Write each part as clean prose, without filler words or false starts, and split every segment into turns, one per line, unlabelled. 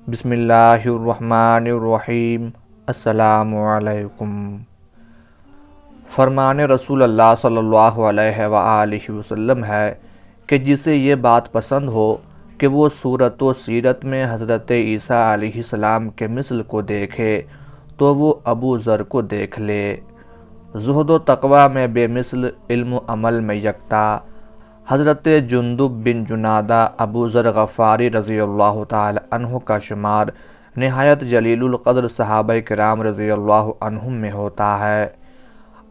بسم اللہ الرحمن الرحیم۔ السلام علیکم۔ فرمان رسول اللہ صلی اللہ علیہ وآلہ وسلم ہے کہ جسے یہ بات پسند ہو کہ وہ صورت و سیرت میں حضرت عیسیٰ علیہ السلام کے مثل کو دیکھے تو وہ ابو ذر کو دیکھ لے۔ زہد و تقوی میں بے مثل، علم و عمل میں یکتا، حضرت جندب بن جنادہ ابو ذر غفاری رضی اللہ تعالی عنہ کا شمار نہایت جلیل القدر صحابہ کرام رضی اللہ عنہم میں ہوتا ہے۔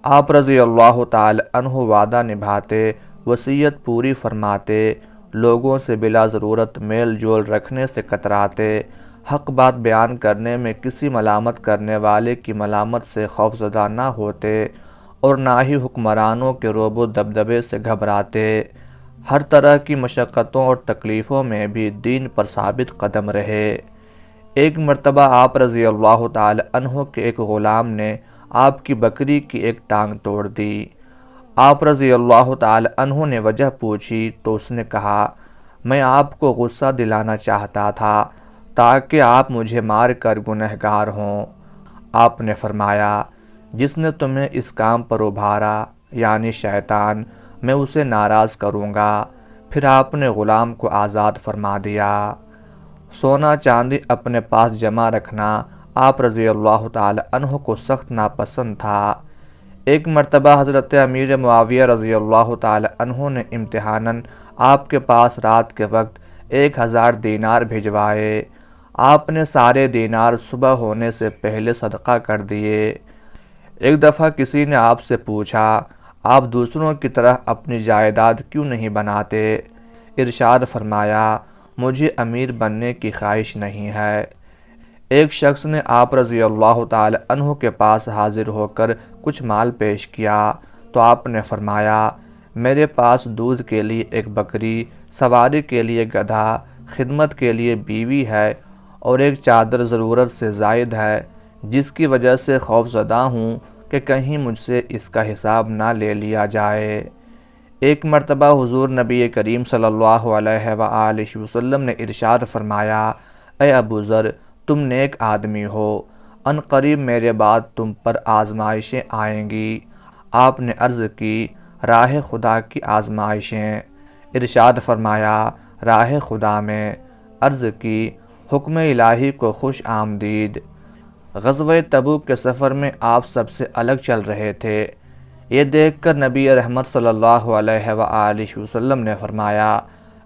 آپ رضی اللہ تعالی عنہ وعدہ نبھاتے، وصیت پوری فرماتے، لوگوں سے بلا ضرورت میل جول رکھنے سے کتراتے، حق بات بیان کرنے میں کسی ملامت کرنے والے کی ملامت سے خوفزدہ نہ ہوتے اور نہ ہی حکمرانوں کے رعب و دبدبے سے گھبراتے، ہر طرح کی مشقتوں اور تکلیفوں میں بھی دین پر ثابت قدم رہے۔ ایک مرتبہ آپ رضی اللہ تعالی عنہ کے ایک غلام نے آپ کی بکری کی ایک ٹانگ توڑ دی۔ آپ رضی اللہ تعالی عنہ نے وجہ پوچھی تو اس نے کہا، میں آپ کو غصہ دلانا چاہتا تھا تاکہ آپ مجھے مار کر گنہگار ہوں۔ آپ نے فرمایا، جس نے تمہیں اس کام پر ابھارا یعنی شیطان، میں اسے ناراض کروں گا۔ پھر آپ نے غلام کو آزاد فرما دیا۔ سونا چاندی اپنے پاس جمع رکھنا آپ رضی اللہ تعالی عنہ کو سخت ناپسند تھا۔ ایک مرتبہ حضرت امیر معاویہ رضی اللہ تعالی عنہ نے امتحاناً آپ کے پاس رات کے وقت 1000 دینار بھجوائے۔ آپ نے سارے دینار صبح ہونے سے پہلے صدقہ کر دیے۔ ایک دفعہ کسی نے آپ سے پوچھا، آپ دوسروں کی طرح اپنی جائیداد کیوں نہیں بناتے؟ ارشاد فرمایا، مجھے امیر بننے کی خواہش نہیں ہے۔ ایک شخص نے آپ رضی اللہ تعالی عنہ کے پاس حاضر ہو کر کچھ مال پیش کیا تو آپ نے فرمایا، میرے پاس دودھ کے لیے ایک بکری، سواری کے لیے گدھا، خدمت کے لیے بیوی ہے اور ایک چادر ضرورت سے زائد ہے، جس کی وجہ سے خوف زدہ ہوں کہ کہیں مجھ سے اس کا حساب نہ لے لیا جائے۔ ایک مرتبہ حضور نبی کریم صلی اللہ علیہ وآلہ وسلم نے ارشاد فرمایا، اے ابو ذر، تم نیک آدمی ہو، ان قریب میرے بعد تم پر آزمائشیں آئیں گی۔ آپ نے عرض کی، راہ خدا کی آزمائشیں؟ ارشاد فرمایا، راہ خدا میں۔ عرض کی، حکم الہی کو خوش آمدید۔ غزوہ تبوک کے سفر میں آپ سب سے الگ چل رہے تھے۔ یہ دیکھ کر نبی رحمت صلی اللہ علیہ وآلہ وسلم نے فرمایا،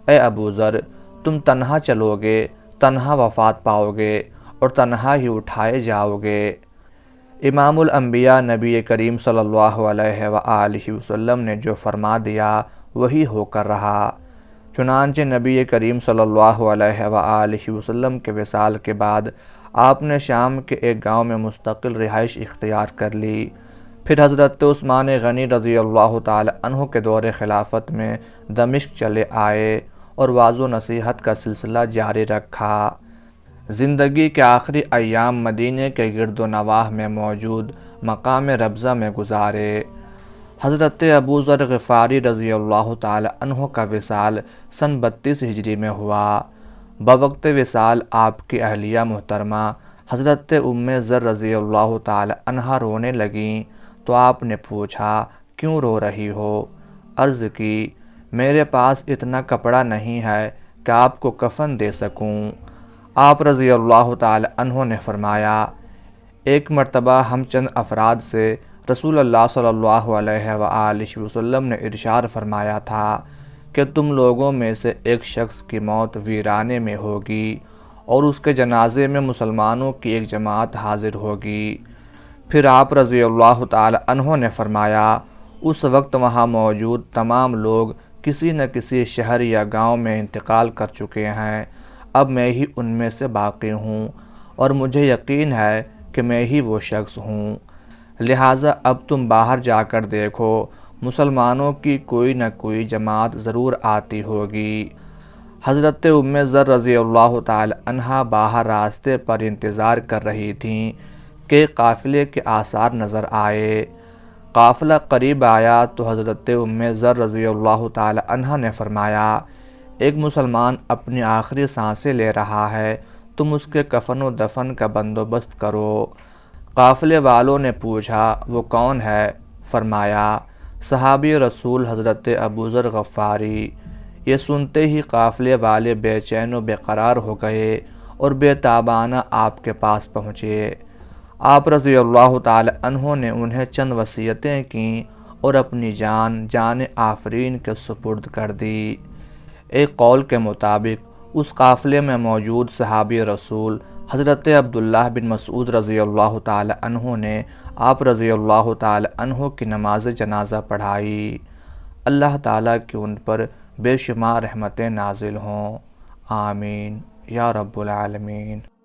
اے ابو ذر، تم تنہا چلو گے، تنہا وفات پاؤ گے اور تنہا ہی اٹھائے جاؤ گے۔ امام الانبیاء نبی کریم صلی اللہ علیہ وآلہ وسلم نے جو فرما دیا وہی ہو کر رہا۔ چنانچہ نبی کریم صلی اللہ علیہ وآلہ وسلم کے وصال کے بعد آپ نے شام کے ایک گاؤں میں مستقل رہائش اختیار کر لی۔ پھر حضرت عثمان غنی رضی اللہ تعالی عنہ کے دور خلافت میں دمشق چلے آئے اور وعظ و نصیحت کا سلسلہ جاری رکھا۔ زندگی کے آخری ایام مدینے کے گرد و نواح میں موجود مقام ربضہ میں گزارے۔ حضرت ابو ذر غفاری رضی اللہ تعالی عنہ کا وصال سن 32 ہجری میں ہوا۔ بوقت وصال آپ کی اہلیہ محترمہ حضرت ام ذر رضی اللہ تعالی عنہا رونے لگیں تو آپ نے پوچھا، کیوں رو رہی ہو؟ عرض کی، میرے پاس اتنا کپڑا نہیں ہے کہ آپ کو کفن دے سکوں۔ آپ رضی اللہ تعالی عنہ نے فرمایا، ایک مرتبہ ہم چند افراد سے رسول اللہ صلی اللہ علیہ وآلہ وسلم نے ارشاد فرمایا تھا کہ تم لوگوں میں سے ایک شخص کی موت ویرانے میں ہوگی اور اس کے جنازے میں مسلمانوں کی ایک جماعت حاضر ہوگی۔ پھر آپ رضی اللہ تعالی عنہ نے فرمایا، اس وقت وہاں موجود تمام لوگ کسی نہ کسی شہر یا گاؤں میں انتقال کر چکے ہیں، اب میں ہی ان میں سے باقی ہوں اور مجھے یقین ہے کہ میں ہی وہ شخص ہوں، لہٰذا اب تم باہر جا کر دیکھو، مسلمانوں کی کوئی نہ کوئی جماعت ضرور آتی ہوگی۔ حضرت ام ذر رضی اللہ تعالی عنہا باہر راستے پر انتظار کر رہی تھیں کہ قافلے کے آثار نظر آئے۔ قافلہ قریب آیا تو حضرت ام ذر رضی اللہ تعالی عنہا نے فرمایا، ایک مسلمان اپنی آخری سانسیں لے رہا ہے تم اس کے کفن و دفن کا بندوبست کرو۔ قافلے والوں نے پوچھا وہ کون ہے؟ فرمایا صحابی رسول حضرت ابو ذر غفاری۔ یہ سنتے ہی قافلے والے بے چین و بے قرار ہو گئے اور بے تابانہ آپ کے پاس پہنچے۔ آپ رضی اللہ تعالی عنہ نے انہیں چند وصیتیں کیں اور اپنی جان آفرین کے سپرد کر دی۔ ایک قول کے مطابق اس قافلے میں موجود صحابی رسول حضرت عبداللہ بن مسعود رضی اللہ تعالی عنہ نے آپ رضی اللہ تعالی عنہ کی نماز جنازہ پڑھائی۔ اللہ تعالیٰ کی ان پر بے شمار رحمتیں نازل ہوں، آمین یا رب العالمین۔